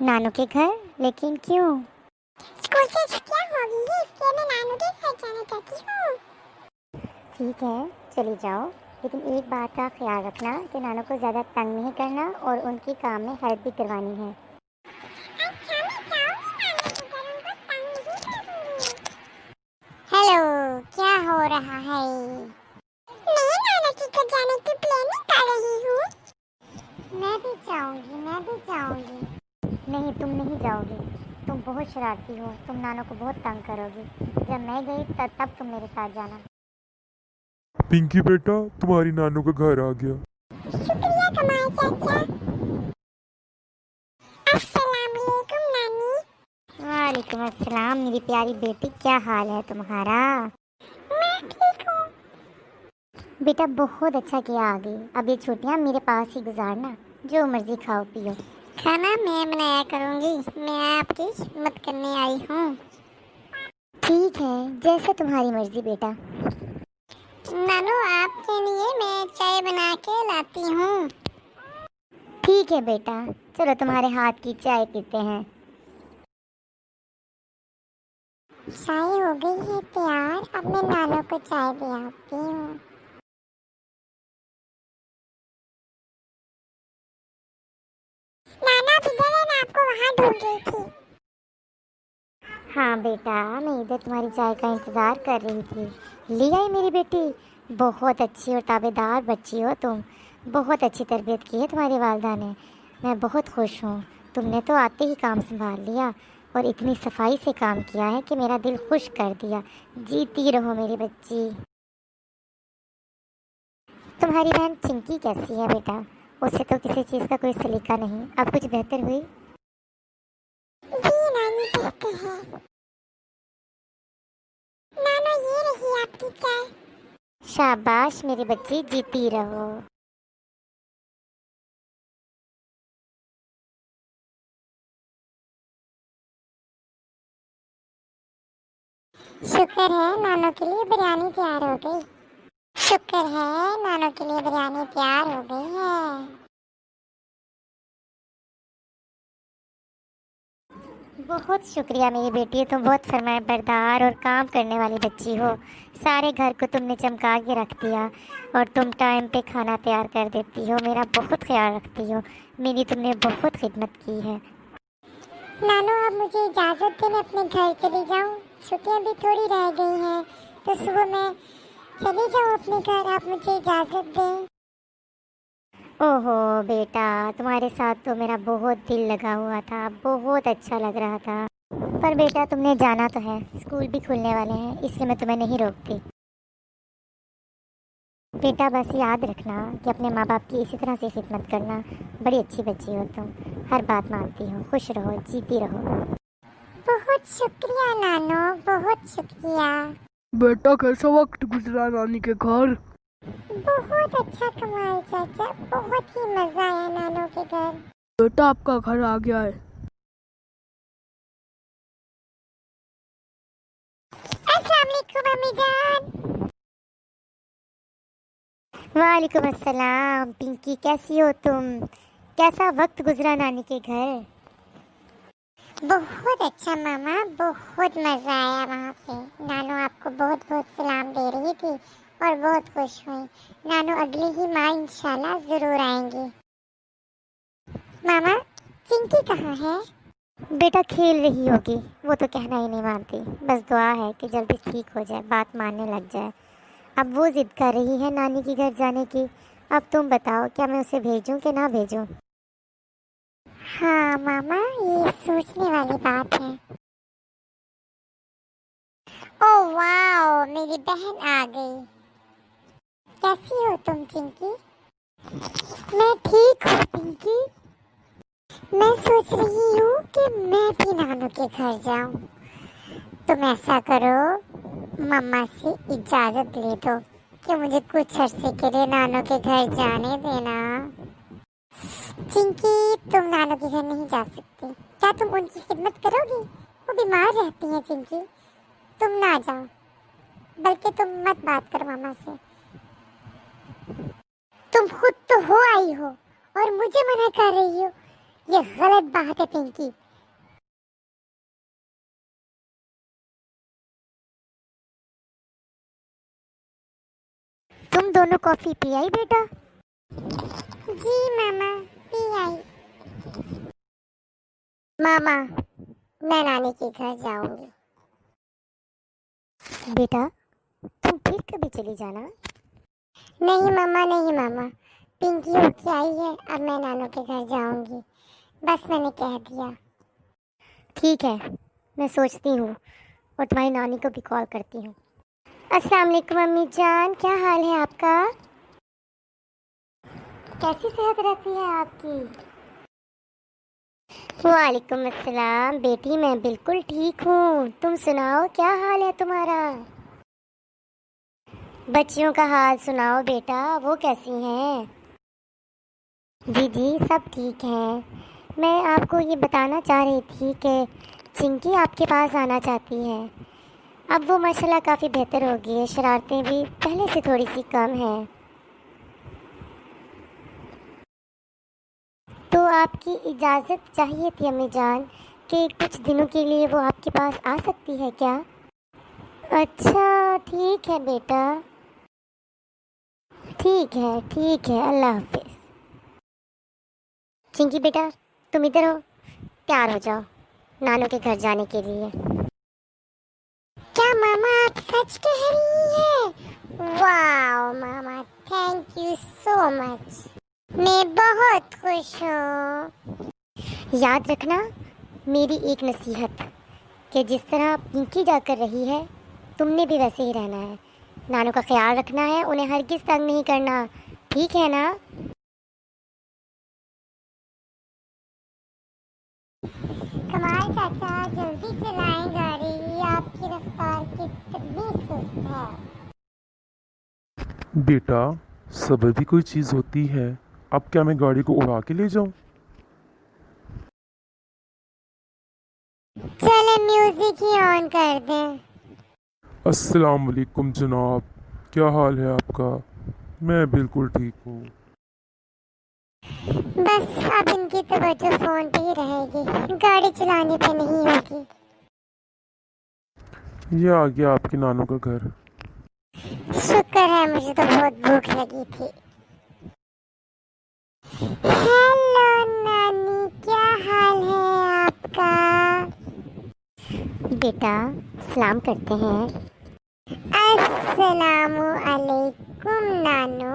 नानू के घर? लेकिन क्यों? स्कूल से छुट्टियां हो गई है, इसलिए मैं नानू के घर जाना चाहती हूँ। ठीक है, चली जाओ, लेकिन एक बात का ख्याल रखना कि नानू को ज़्यादा तंग नहीं करना और उनके काम में हेल्प भी करवानी है। अच्छा, मैं जाऊंगी नानू के घर, उनको तंग नहीं करूंगी। हेलो, क्या हो रहा है? मैं नानू के घर जाने की प्लानिंग कर रही हूँ। मैं भी जाऊंगी। नहीं, तुम नहीं जाओगी। तुम बहुत शरारती हो, तुम नानू को बहुत तंग करोगी। जब मैं गई तब तुम मेरे साथ जाना। पिंकी बेटा, तुम्हारी नानू का घर आ गया। शुक्रिया कमाल चाचा। अस्सलाम वालेकुम नानी। वालेकुम अस्सलाम मेरी प्यारी बेटी, क्या हाल है तुम्हारा? मैं ठीक हूँ। बेटा बहुत अच्छा किया आ गई। अब ये छुट्टियाँ मेरे पास ही गुजारना, जो मर्जी खाओ पियो। खाना मैं बनाया करूँगी, मैं आपकी मदद करने आई हूँ। ठीक है, जैसे तुम्हारी मर्जी बेटा। नानू, आपके लिए मैं चाय बना के लाती हूँ। ठीक है बेटा, चलो तुम्हारे हाथ की चाय पीते हैं। चाय हो गई है तैयार, अब मैं नानू को चाय दे आती हूँ। नाना किधर है? मैं आपको वहाँ ढूंढ रही थी। हाँ बेटा, मैं इधर तुम्हारी चाय का इंतज़ार कर रही थी। ले आई मेरी बेटी, बहुत अच्छी और ताबेदार बच्ची हो तुम। बहुत अच्छी तरबियत की है तुम्हारी वालदा ने। मैं बहुत खुश हूँ। तुमने तो आते ही काम संभाल लिया और इतनी सफाई से काम किया है कि मेरा दिल खुश कर दिया। जीती रहो मेरी बच्ची। तुम्हारी बहन चिंकी कैसी है बेटा? उससे तो किसी चीज़ का कोई सलीका नहीं। अब कुछ बेहतर हुई? जी नानी, कहते हैं। नानू, ये रही आपकी चाय। शाबाश मेरी बच्ची, जीती रहो। शुक्र है नानू के लिए बिरयानी तैयार हो गई। शुक्र है नानू के लिए बिरयानी तैयार हो गई है। बहुत शुक्रिया मेरी बेटी, तुम बहुत फरमाए बरदार और काम करने वाली बच्ची हो। सारे घर को तुमने चमका के रख दिया और तुम टाइम पे खाना तैयार कर देती हो। मेरा बहुत ख्याल रखती हो। मेरी तुमने बहुत खिदमत की है। नानू, अब मुझे इजाज़त दें, मैं अपने घर चली जाऊँ। छुट्टियाँ भी थोड़ी रह गई हैं, तो सुबह मैं चली जाऊँ अपने घर। आप मुझे इजाज़त दें। ओहो बेटा, तुम्हारे साथ तो मेरा बहुत दिल लगा हुआ था, बहुत अच्छा लग रहा था। पर बेटा तुमने जाना तो है, स्कूल भी खुलने वाले हैं, इसलिए मैं तुम्हें नहीं रोकती। बेटा बस याद रखना कि अपने माँ बाप की इसी तरह से खिदमत करना। बड़ी अच्छी बच्ची हो तुम, हर बात मानती हो। खुश रहो, जीती रहो। बहुत शुक्रिया नानू, बहुत शुक्रिया। बेटा, कैसा वक्त गुजरा नानी के घर? बहुत अच्छा कमाल चाचा, बहुत ही मज़ा आया नानू के घर। बेटा, आपका घर आ गया है। अस्सलाम वालेकुम अम्मी जान। वालेकुम अस्सलाम। पिंकी कैसी हो तुम? कैसा वक्त गुजरा नानी के घर? बहुत अच्छा मामा, बहुत मज़ा आया वहाँ पे। नानू आपको बहुत बहुत सलाम दे रही थी और बहुत खुश हुई। नानू अगली ही माह इंशाल्लाह ज़रूर आएंगी। मामा, चिंकी कहाँ है? बेटा खेल रही होगी, वो तो कहना ही नहीं मानती। बस दुआ है कि जल्दी ठीक हो जाए, बात मानने लग जाए। अब वो जिद कर रही है नानी के घर जाने की। अब तुम बताओ, क्या मैं उसे भेजूं कि ना भेजूं? हाँ मामा, ये सोचने वाली बात है। ओह वाह, मेरी बहन आ गई। कैसी हो तुम चिंकी? मैं ठीक हूँ पिंकी। मैं सोच रही हूँ कि मैं भी नानू के घर जाऊँ। तुम ऐसा करो, मम्मा से इजाज़त ले दो कि मुझे कुछ अरसे के लिए नानू के घर जाने देना। चिंकी, तुम नानू के घर नहीं जा सकती। क्या तुम उनकी खिदमत करोगी? वो बीमार रहती हैं चिंकी। तुम ना जाओ, बल्कि तुम मत बात करो मामा से। तुम खुद तो हो आई हो और मुझे मना कर रही हो। ये गलत बात है पिंकी। तुम दोनों कॉफी पी आई बेटा? जी मामा, पी आई। मामा, मैं नानी के घर जाऊंगी। बेटा तुम फिर कभी चली जाना। नहीं मामा, नहीं मामा, पिंकी होके आई है, अब मैं नानू के घर जाऊंगी। बस मैंने कह दिया। ठीक है, मैं सोचती हूँ और तुम्हारी नानी को भी कॉल करती हूँ। अस्सलाम वालेकुम अम्मी जान, क्या हाल है आपका? कैसी सेहत रहती है आपकी? वालेकुम अस्सलाम बेटी, मैं बिल्कुल ठीक हूँ। तुम सुनाओ क्या हाल है तुम्हारा? बच्चियों का हाल सुनाओ बेटा, वो कैसी हैं? जी जी सब ठीक है। मैं आपको ये बताना चाह रही थी कि चिंकी आपके पास आना चाहती है। अब वो माशाल्लाह काफ़ी बेहतर हो गई है, शरारतें भी पहले से थोड़ी सी कम हैं। तो आपकी इजाज़त चाहिए थी अम्मी जान कि कुछ दिनों के लिए वो आपके पास आ सकती है क्या? अच्छा ठीक है बेटा, ठीक है, अल्लाह हाफिज़। चिंकी बेटा तुम इधर हो, तैयार हो जाओ नानू के घर जाने के लिए। क्या मामा आप सच कह रही हैं? वाह मामा, थैंक यू सो मच। मैं बहुत खुश हूँ। याद रखना मेरी एक नसीहत कि जिस तरह पिंकी जाकर रही है तुमने भी वैसे ही रहना है। नानू का ख्याल रखना है, उन्हें हरगिज़ तंग नहीं करना, ठीक है ना? कमाल चाचा, जल्दी चलाएं गाड़ी, आपकी रफ्तार कितनी सुस्त है। बेटा सब्र भी कोई चीज़ होती है। अब क्या मैं गाड़ी को उड़ा के ले जाऊं? चले म्यूजिक ही ऑन कर दें। अस्सलाम वालेकुम जनाब, क्या हाल है आपका? मैं बिल्कुल ठीक हूँ। बस अब इनकी तवज्जो फोन पे ही रहेगी, गाड़ी चलाने पे नहीं होगी। ये आ गया आपके नानू का घर। शुक्र है, मुझे तो बहुत भूख लगी थी। हेलो नानी, क्या हाल है आपका? बेटा सलाम करते हैं। अस्सलामु अलैकुम नानू।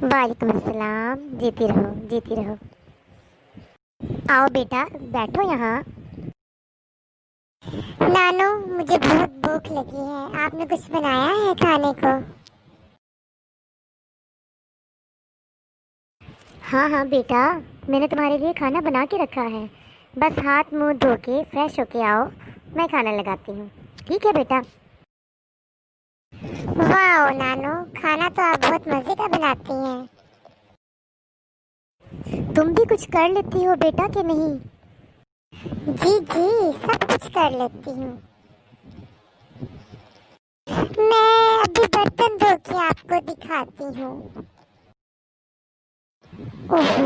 वालेकुम अस्सलाम, जीती रहो जीती रहो। आओ बेटा बैठो यहाँ। नानू, मुझे बहुत भूख लगी है, आपने कुछ बनाया है खाने को? हाँ हाँ बेटा, मैंने तुम्हारे लिए खाना बना के रखा है, बस हाथ मुंह धो के फ्रेश होके आओ, मैं खाना लगाती हूँ। ठीक है बेटा? वाह नानू, खाना तो आप बहुत मजे का बनाती हैं। तुम भी कुछ कर लेती हो बेटा कि नहीं? जी जी, सब कुछ कर लेती हूँ। मैं अभी बर्तन धो के आपको दिखाती हूँ। ओहो,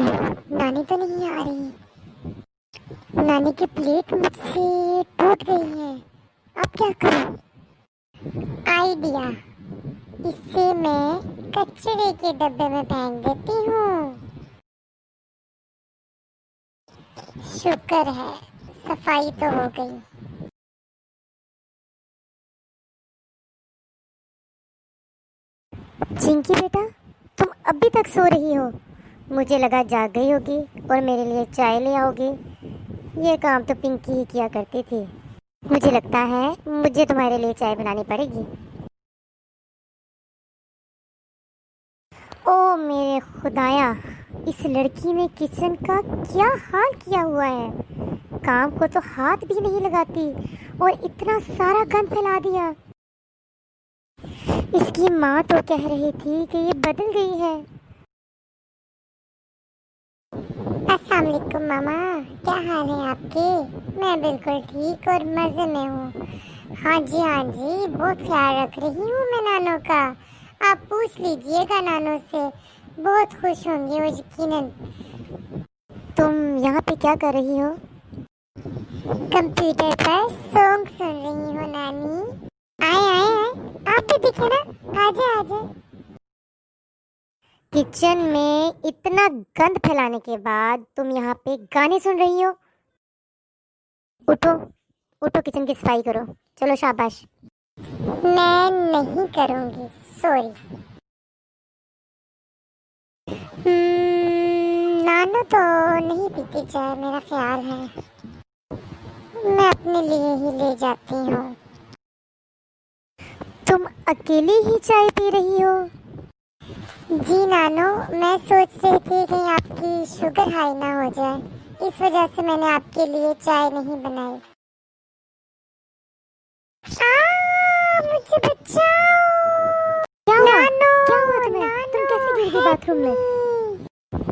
नानी तो नहीं आ रही। नानी की प्लेट मुझसे टूट गई है, अब क्या करूँ? आइडिया, इसे मैं कचरे के डब्बे में फेंक देती हूँ। शुक्र है, सफाई तो हो गई। चिंकी बेटा तुम अभी तक सो रही हो, मुझे लगा जाग गई होगी और मेरे लिए चाय ले आओगी। ये काम तो पिंकी ही किया करती थी, मुझे लगता है मुझे तुम्हारे लिए चाय बनानी पड़ेगी। ओ मेरे खुदाया, इस लड़की ने किचन का क्या हाल किया हुआ है। काम को तो हाथ भी नहीं लगाती और इतना सारा गंद फैला दिया। इसकी माँ तो कह रही थी कि ये बदल गई है। अस्सलाम वालेकुम मामा, क्या हाल है आपके? मैं बिल्कुल ठीक और मजे में हूँ। हाँ जी, बहुत ख्याल रख रही हूँ मैं नानू का। आप पूछ लीजिएगा नानू से, बहुत खुश होंगी वो यकीनन। तुम यहाँ पे क्या कर रही हो? कंप्यूटर पर सॉन्ग सुन रही हूँ नानी। आए आए आए, आप भी दिखे ना, आजा आजा। किचन में इतना गंद फैलाने के बाद तुम यहाँ पे गाने सुन रही हो? उठो, उठो, किचन की सफाई करो। चलो शाबाश। मैं नहीं करूँगी, सॉरी। नानू तो नहीं पीती चाय, मेरा ख्याल है। मैं अपने लिए ही ले जाती हूँ। तुम अकेली ही चाय पी रही हो? जी नानू, मैं सोच रही थी कहीं आपकी शुगर हाई ना हो जाए, इस वजह से मैंने आपके लिए चाय नहीं बनाई। मुझे बचाओ। क्या हुआ? नानू, क्या हुआ तुम्हें? तुम कैसे गिर गई बाथरूम में?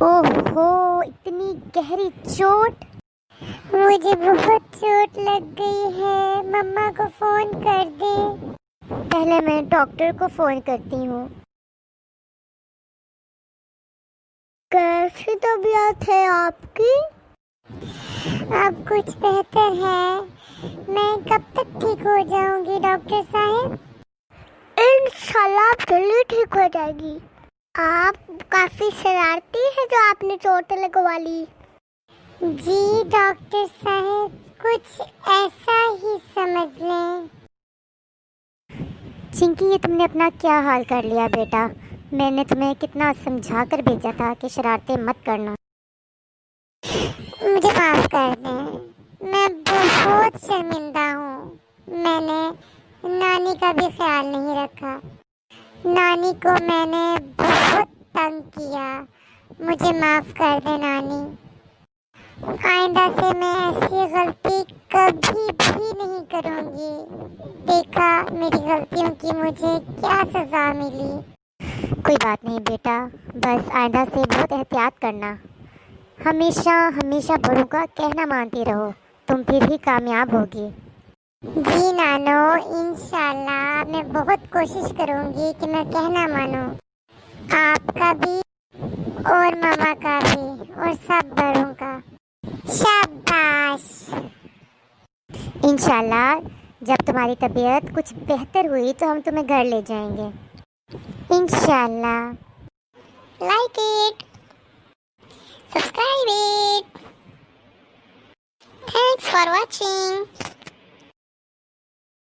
ओहो, इतनी गहरी चोट। मुझे बहुत चोट लग गई है, मम्मा को फोन कर दे। पहले मैं डॉक्टर को फोन करती हूँ। कैसी तबीयत है आपकी? अब कुछ बेहतर है। मैं कब तक ठीक हो जाऊंगी डॉक्टर साहब? इंशाल्लाह जल्दी ठीक हो जाएगी। आप काफी शरारती है जो आपने चोट लगवा ली। जी डॉक्टर साहब, कुछ ऐसा ही समझ लें। चिंकी, ये तुमने अपना क्या हाल कर लिया बेटा? मैंने तुम्हें कितना समझा कर भेजा था कि शरारतें मत करना। मुझे माफ कर दें, मैं बहुत शर्मिंदा हूँ। मैंने नानी का भी ख्याल नहीं रखा। नानी को मैंने बहुत तंग किया। मुझे माफ कर दे नानी। आइंदा से मैं ऐसी गलती कभी भी नहीं करूँगी। देखा मेरी गलतियों की मुझे क्या सजा मिली। कोई बात नहीं बेटा, बस आइंदा से बहुत एहतियात करना। हमेशा हमेशा बड़ों का कहना मानती रहो, तुम फिर ही कामयाब होगी। जी नानो, इंशाल्लाह मैं बहुत कोशिश करूँगी कि मैं कहना मानूं। आपका भी और मामा का भी और सब बड़ों का। शाबाश। इंशाल्लाह जब तुम्हारी तबीयत कुछ बेहतर हुई तो हम तुम्हें घर ले जाएंगे, इंशाल्लाह। Like it, subscribe it. Thanks for watching.